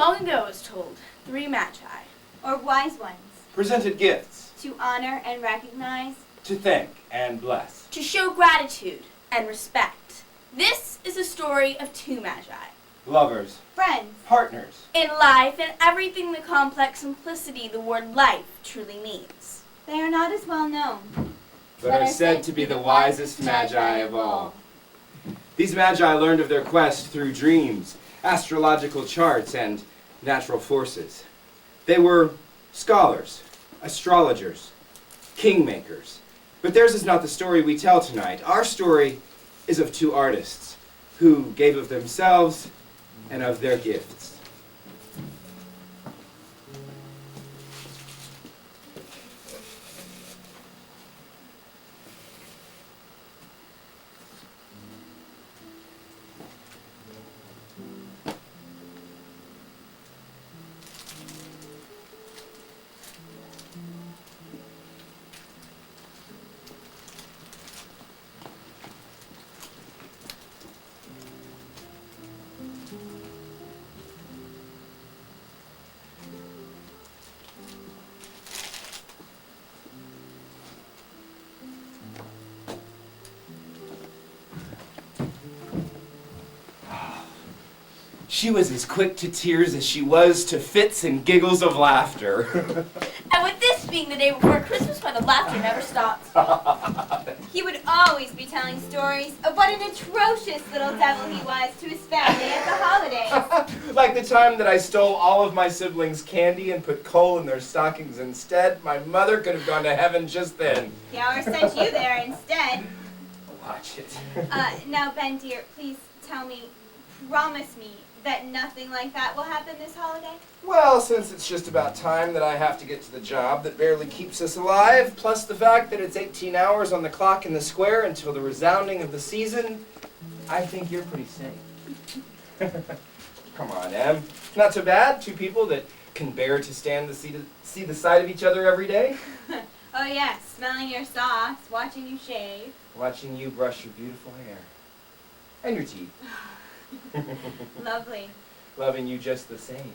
Long ago was told, 3 magi, or wise ones, presented gifts, to honor and recognize, to thank and bless, to show gratitude and respect. This is a story of 2 magi. lovers, friends, partners, In life and everything the complex simplicity the word life truly means. they are not as well known, but are said to be the wisest magi of all. These magi learned of their quest through dreams, astrological charts, and natural forces. They were scholars, astrologers, kingmakers. But theirs is not the story we tell tonight. Our story is of 2 artists who gave of themselves and of their gifts. She was as quick to tears as she was to fits and giggles of laughter. And with this being the day before Christmas, why the laughter never stops. he would always be telling stories of what an atrocious little devil he was to his family at the holidays. Like the time that I stole all of my siblings' candy and put coal in their stockings instead. My mother could have gone to heaven just then. Yeah, or sent you there instead. Watch it. Now, Ben, dear, please tell me, promise me, that nothing like that will happen this holiday? Well, since it's just about time that I have to get to the job that barely keeps us alive, plus the fact that it's 18 hours on the clock in the square until the resounding of the season, I think you're pretty safe. Come on, Em. Not so bad. 2 people that can bear to stand to see the sight of each other every day. Oh, yes, smelling your socks, watching you shave. Watching you brush your beautiful hair. And your teeth. Lovely. Loving you just the same.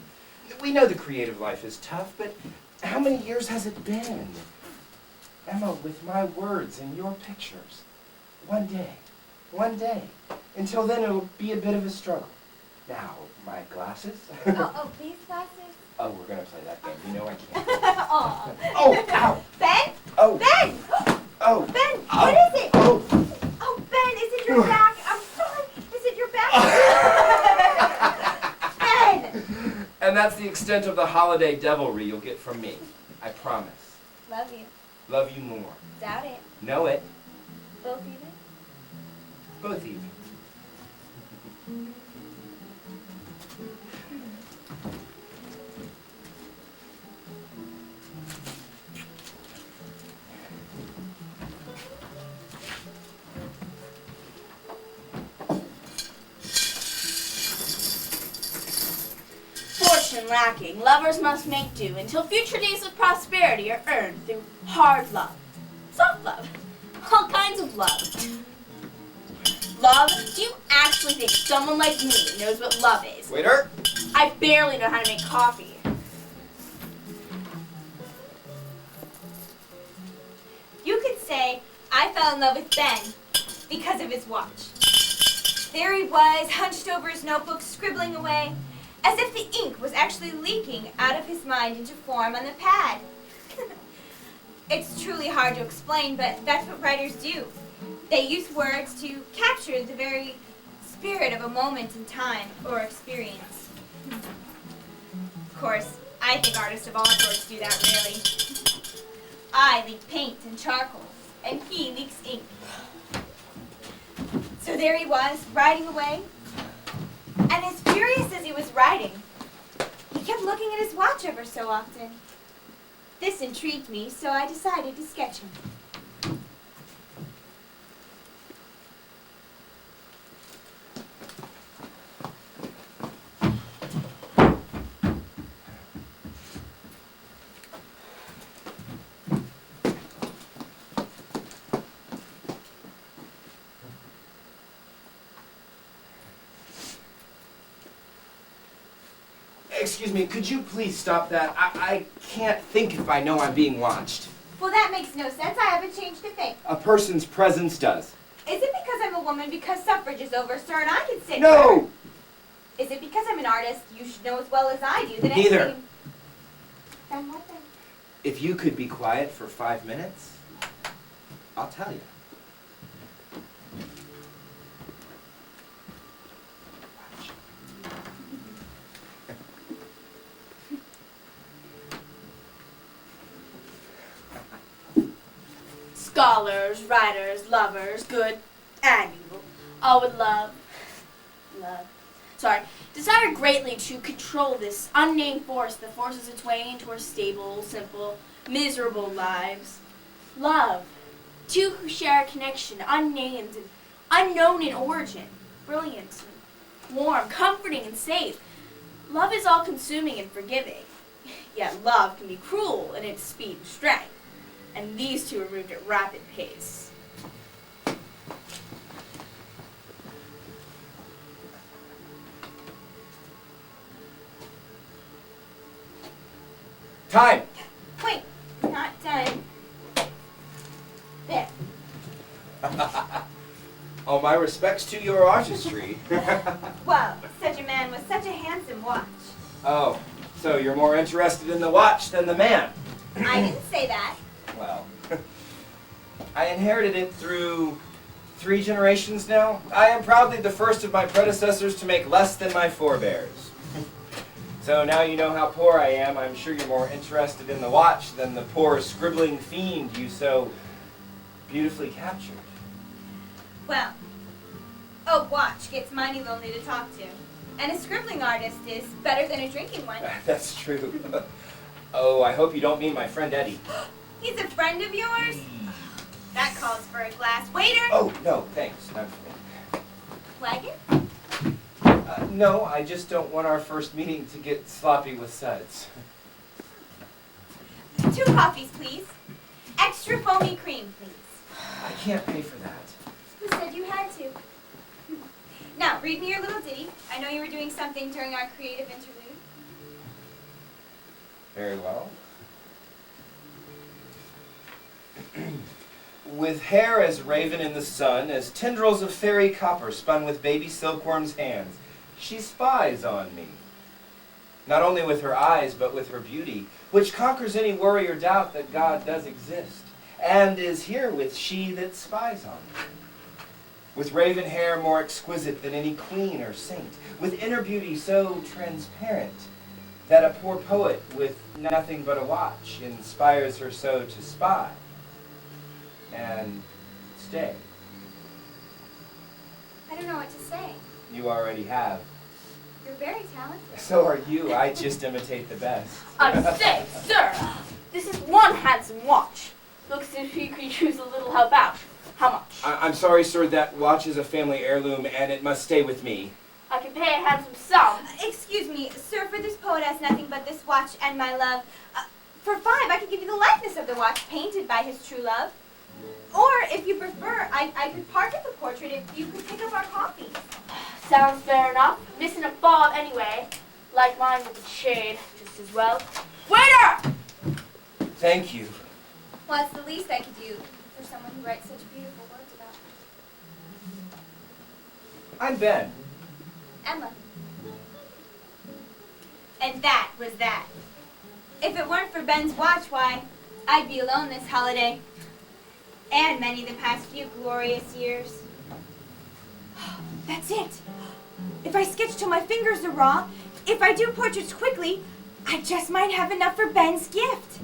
We know the creative life is tough, but how many years has it been? Emma, with my words and your pictures. One day. Until then, it'll be a bit of a struggle. Now, my glasses? These glasses? Oh, we're going to play that game. You know I can't. Aw. Oh, ow! Ben? Oh! Ben! Oh! Ben, Oh. what is it? Oh! Oh, Ben, is it your back? I'm sorry. Is it your back? Ben! And that's the extent of the holiday devilry you'll get from me. I promise. Love you. Love you more. Doubt it. Know it. Both even? Both even. Fortune lacking, lovers must make do until future days of prosperity are earned through hard love, soft love, all kinds of love. Love? Do you actually think someone like me knows what love is? Waiter! I barely know how to make coffee. You could say I fell in love with Ben because of his watch. There he was, hunched over his notebook, scribbling away, as if the ink was actually leaking out of his mind into form on the pad. It's truly hard to explain, but that's what writers do. They use words to capture the very spirit of a moment in time or experience. Of course, I think artists of all sorts do that rarely. I leak paint and charcoal, and he leaks ink. So there he was, writing away, and as furious as he was writing, he kept looking at his watch ever so often. This intrigued me, so I decided to sketch him. Excuse me, could you please stop that? I can't think if I know I'm being watched. Well, that makes no sense. I haven't changed a thing. A person's presence does. Is it because I'm a woman because suffrage is over, sir, and I can sit No! here? Is it because I'm an artist? You should know as well as I do that Neither. anything... Then what then? If you could be quiet for 5 minutes, I'll tell you. Scholars, writers, lovers, good and evil, all would desire greatly to control this unnamed force that forces its way into our stable, simple, miserable lives. Love. Two who share a connection, unnamed and unknown in origin, brilliant and warm, comforting and safe. Love is all-consuming and forgiving, yet love can be cruel in its speed and strength, and these two are moved at rapid pace. Time! Wait, not done. There. All my respects to your artistry. Well, such a man with such a handsome watch. Oh, so you're more interested in the watch than the man? I didn't say that. Well, I inherited it through 3 generations now. I am proudly the first of my predecessors to make less than my forebears. So now you know how poor I am. I'm sure you're more interested in the watch than the poor scribbling fiend you so beautifully captured. Well, a watch gets mighty lonely to talk to. And a scribbling artist is better than a drinking one. That's true. Oh, I hope you don't mean my friend Eddie. He's a friend of yours? That calls for a glass. Waiter! Oh, no, thanks. Not for me. Wagon? No, I just don't want our first meeting to get sloppy with suds. 2 coffees, please. Extra foamy cream, please. I can't pay for that. Who said you had to? Now, read me your little ditty. I know you were doing something during our creative interlude. Very well. With hair as raven in the sun, as tendrils of fairy copper spun with baby silkworm's hands, she spies on me. Not only with her eyes, but with her beauty, which conquers any worry or doubt that God does exist, and is herewith she that spies on me. With raven hair more exquisite than any queen or saint, with inner beauty so transparent that a poor poet with nothing but a watch inspires her so to spy and stay. I don't know what to say. You already have. You're very talented. So are you. I just imitate the best. I say, sir, this is one handsome watch. Looks as if you could use a little help out. How much? I'm sorry, sir, that watch is a family heirloom and it must stay with me. I can pay a handsome sum. Excuse me, sir, for this poet has nothing but this watch and my love. For 5, I could give you the likeness of the watch painted by his true love. Or, if you prefer, I could pocket the portrait if you could pick up our coffee. Sounds fair enough. Missing a fob anyway. Like mine with its shade, just as well. Waiter! Thank you. Well, it's the least I could do for someone who writes such beautiful words about me. I'm Ben. Emma. And that was that. If it weren't for Ben's watch, why, I'd be alone this holiday. And many the past few glorious years. That's it. If I sketch till my fingers are raw, if I do portraits quickly, I just might have enough for Ben's gift.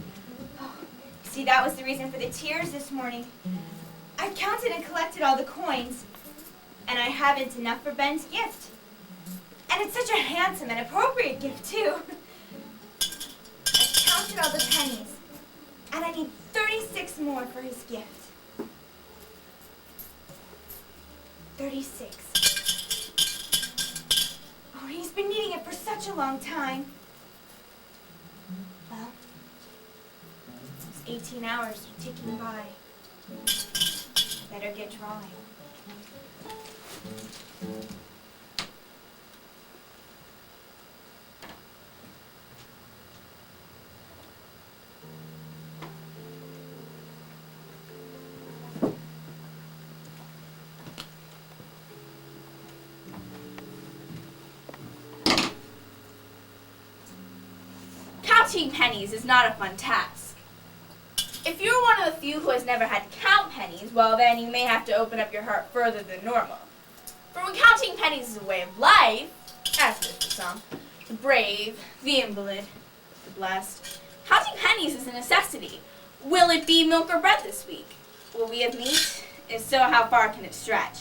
Oh, see, that was the reason for the tears this morning. I counted and collected all the coins, and I haven't enough for Ben's gift. And it's such a handsome and appropriate gift, too. I counted all the pennies, and I need 36 more for his gift. 36. Oh, he's been needing it for such a long time. Well, those 18 hours are ticking by. Better get drawing. counting pennies is not a fun task. If you're one of the few who has never had to count pennies, well then you may have to open up your heart further than normal. For when counting pennies is a way of life, as it is for some, the brave, the invalid, the blessed, counting pennies is a necessity. Will it be milk or bread this week? Will we have meat? If so, how far can it stretch?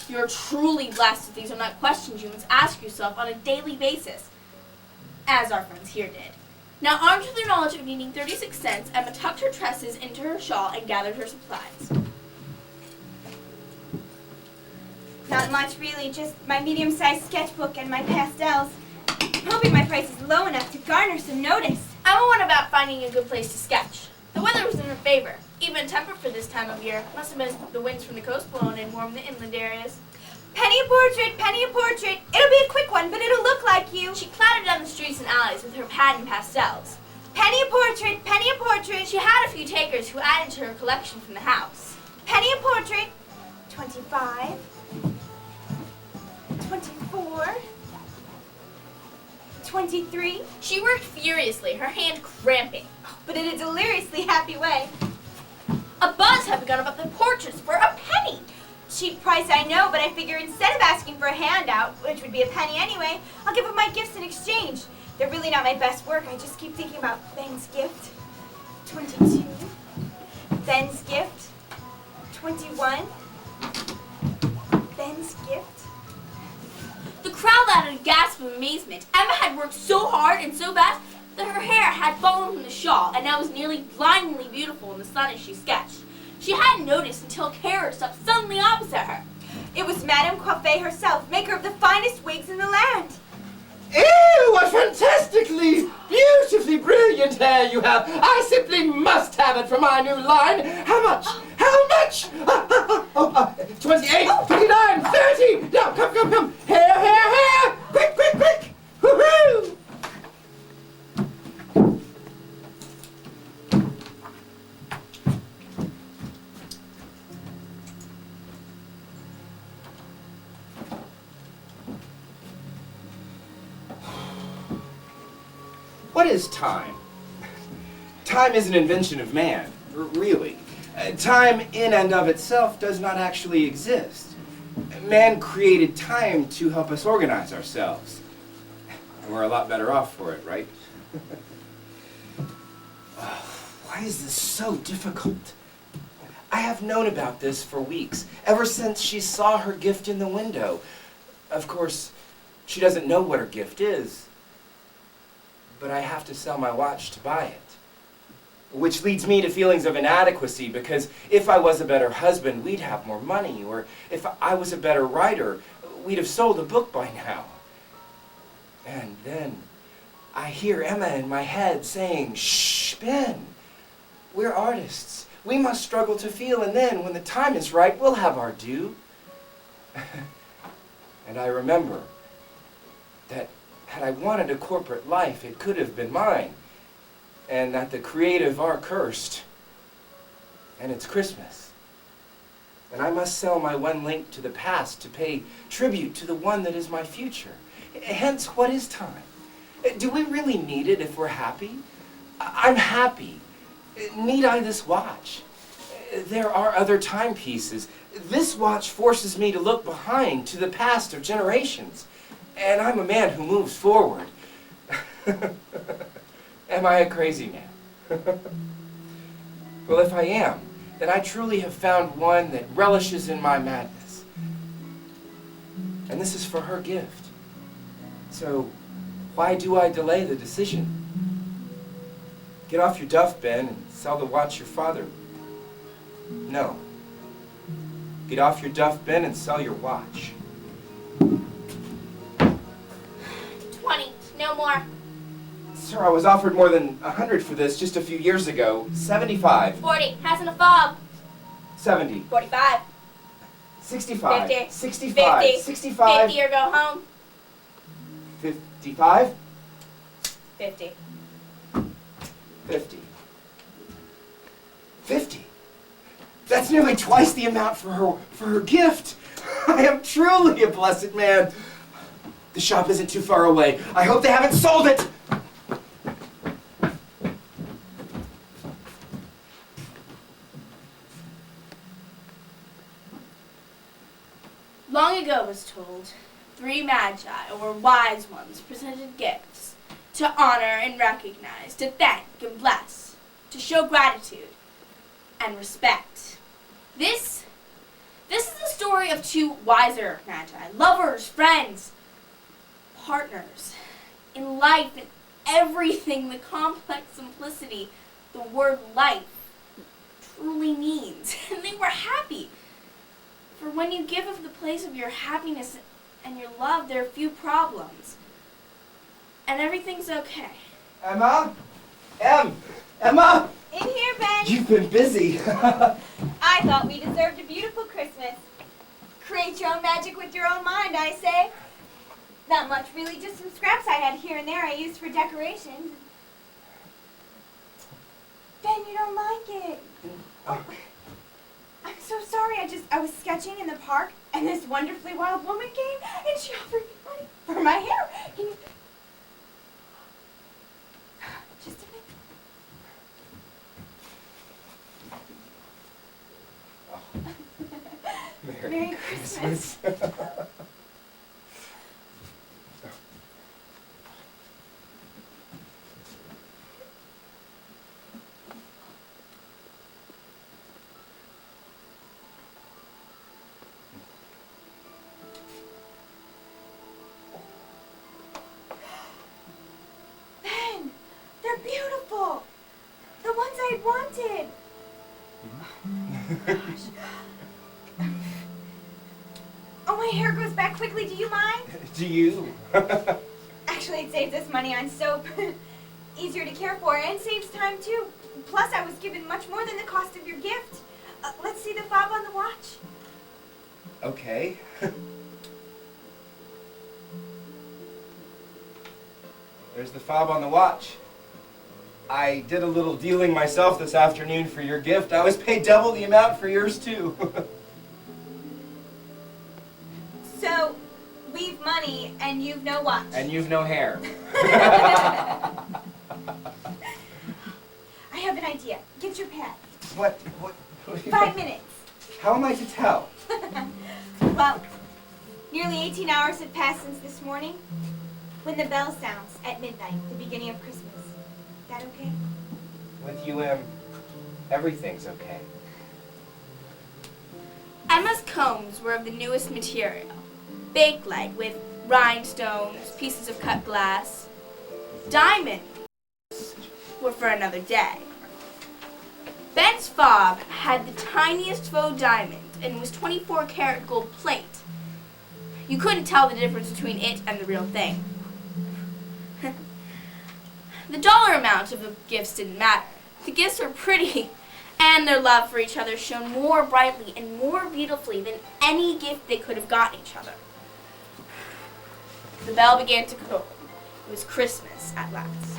You're truly blessed if these are not questions you must ask yourself on a daily basis, as our friends here did. Now, armed with their knowledge of needing 36 cents, Emma tucked her tresses into her shawl and gathered her supplies. Not much, really. Just my medium-sized sketchbook and my pastels. I'm hoping my price is low enough to garner some notice. Emma went about finding a good place to sketch. The weather was in her favor. Even temper for this time of year must have been the winds from the coast blowing and warmed the inland areas. Penny a portrait, penny a portrait. It'll be a quick one, but it'll look like you. She clattered down the streets and alleys with her pad and pastels. Penny a portrait, penny a portrait. She had a few takers who added to her collection from the house. Penny a portrait. 25. 24. 23. She worked furiously, her hand cramping. But in a deliriously happy way. A buzz had begun about the portraits for a penny. Cheap price, I know, but I figure instead of asking for a handout, which would be a penny anyway, I'll give them my gifts in exchange. They're really not my best work. I just keep thinking about Ben's gift. 22. Ben's gift. 21. Ben's gift. The crowd uttered a gasp of amazement. Emma had worked so hard and so fast that her hair had fallen from the shawl and now was nearly blindingly beautiful in the sun as she sketched. She hadn't noticed until a carriage stopped suddenly opposite her. It was Madame Coiffée herself, maker of the finest wigs in the land. Ew, what fantastically, beautifully brilliant hair you have. I simply must have it for my new line. How much? How much? 28, 29, 30. Now, come. Hair. Quick. Woohoo! What is time? Time is an invention of man, really. Time in and of itself does not actually exist. Man created time to help us organize ourselves. And we're a lot better off for it, right? Why is this so difficult? I have known about this for weeks, ever since she saw her gift in the window. Of course, she doesn't know what her gift is. But I have to sell my watch to buy it. Which leads me to feelings of inadequacy, because if I was a better husband, we'd have more money, or if I was a better writer, we'd have sold a book by now. And then I hear Emma in my head saying, "Shh, Ben, we're artists. We must struggle to feel, and then when the time is right, we'll have our due." And I remember that had I wanted a corporate life, it could have been mine, and that the creative are cursed, and it's Christmas. And I must sell my one link to the past to pay tribute to the one that is my future. Hence, what is time? Do we really need it if we're happy? I'm happy. Need I this watch? There are other timepieces. This watch forces me to look behind to the past of generations. And I'm a man who moves forward. Am I a crazy man? Well, if I am, then I truly have found one that relishes in my madness. And this is for her gift. So, why do I delay the decision? Get off your duff, Ben, and sell the watch your father. No. Get off your duff, Ben, and sell your watch. 20, no more. Sir, I was offered more than 100 for this just a few years ago. 75. 40, hasn't a fob. 70. 45. 65. 50. 65. 50. 65. 50 or go home. 55. 50. 50. 50. That's nearly twice the amount for her gift. I am truly a blessed man. The shop isn't too far away. I hope they haven't sold it. ago was told, 3 magi, or wise ones, presented gifts to honor and recognize, to thank and bless, to show gratitude and respect. This is the story of 2 wiser magi, lovers, friends, partners, in life and everything the complex simplicity the word life truly means. And they were happy. For when you give of the place of your happiness and your love, there are few problems. And everything's okay. Emma? Emma? In here, Ben. You've been busy. I thought we deserved a beautiful Christmas. Create your own magic with your own mind, I say. Not much, really, just some scraps I had here and there I used for decorations. Ben, you don't like it. Oh, I'm so sorry. I was sketching in the park, and this wonderfully wild woman came, and she offered me money for my hair. Can you... Just a minute. Merry Christmas. Ben, they're beautiful. The ones I wanted. Gosh. Oh, my hair grows back quickly. Do you mind? Do you? Actually, it saves us money on soap. Easier to care for and saves time, too. Plus, I was given much more than the cost of your gift. Let's see the fob on the watch. Okay. There's the fob on the watch. I did a little dealing myself this afternoon for your gift. I was paid double the amount for yours, too. So, we've money and you've no watch. And you've no hair. I have an idea. Get your pad. What 5 minutes. How am I to tell? Well, nearly 18 hours have passed since this morning. When the bell sounds at midnight, the beginning of Christmas. Is that okay? With you, everything's okay. Emma's combs were of the newest material, bakelite with rhinestones, pieces of cut glass. Diamonds were for another day. Ben's fob had the tiniest faux diamond and was 24-karat gold plate. You couldn't tell the difference between it and the real thing. The dollar amount of the gifts didn't matter. The gifts were pretty, and their love for each other shone more brightly and more beautifully than any gift they could have gotten each other. The bell began to croak. It was Christmas at last.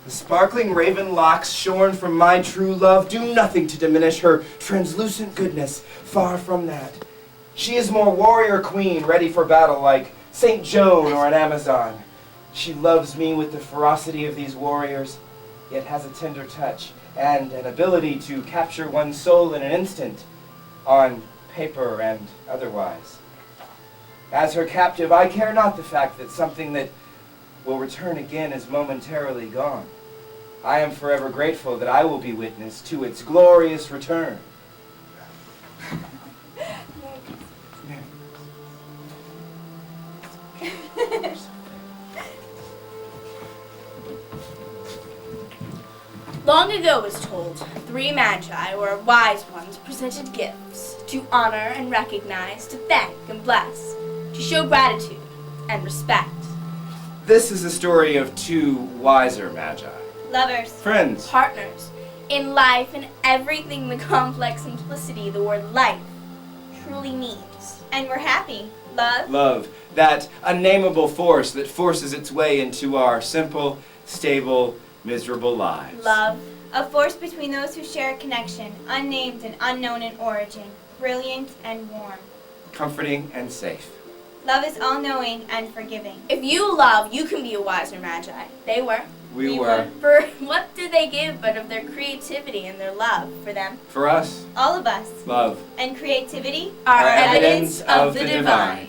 The sparkling raven locks shorn from my true love do nothing to diminish her translucent goodness. Far from that. She is more warrior queen, ready for battle like St. Joan or an Amazon. She loves me with the ferocity of these warriors, yet has a tender touch and an ability to capture one's soul in an instant, on paper and otherwise. As her captive, I care not the fact that something that will return again is momentarily gone. I am forever grateful that I will be witness to its glorious return. Long ago was told, 3 magi, or wise ones, presented gifts to honor and recognize, to thank and bless, to show gratitude and respect. This is the story of 2 wiser magi. Lovers. Friends. Partners, in life and everything the complex simplicity the word life truly means. And we're happy. Love. Love, that unnameable force that forces its way into our simple, stable, miserable lives. Love. A force between those who share a connection, unnamed and unknown in origin, brilliant and warm. Comforting and safe. Love is all-knowing and forgiving. If you love, you can be a wiser magi. They were. We were. For what did they give but of their creativity and their love for them? For us, All of us. love. And creativity Our Our evidence of the divine.